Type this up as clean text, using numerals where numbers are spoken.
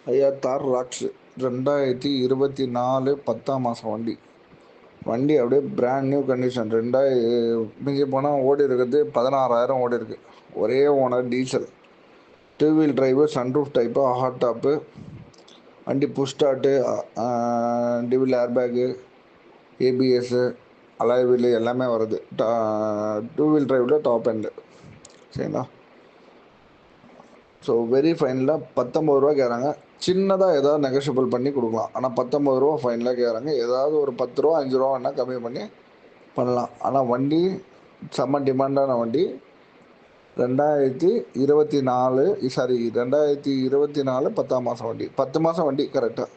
ஐயா தார் ராக்ஸ் 2024 10ஆம் மாதம் வண்டி. வண்டி அப்படியே பிராண்ட் நியூ கண்டிஷன். மிஞ்சி போனால் ஓடி இருக்கிறது 16,000 ஓடி இருக்கு. ஒரே owner, diesel, 2 wheel drive, sunroof type, hard top. வண்டி push start, dual airbag, ABS, alloy wheel எல்லாமே வருது. 2 வீல் டிரைவில் டாப் எண்டு. சரிங்களா? ஸோ வெரி ஃபைனலாக 19 ரூபா கேட்குறாங்க. சின்னதாக ஏதாவது நெகோஷியபிள் பண்ணி கொடுக்கலாம். ஆனால் 19 ரூபா ஃபைனலாக கேட்குறாங்க. ஏதாவது ஒரு 10 ரூபா 5 ரூபா வேணால் கம்மி பண்ணி பண்ணலாம். ஆனால் வண்டி செம்ம டிமாண்டான வண்டி. 2024 10ஆம் மாதம் வண்டி. 10 மாதம் வண்டி கரெக்டாக.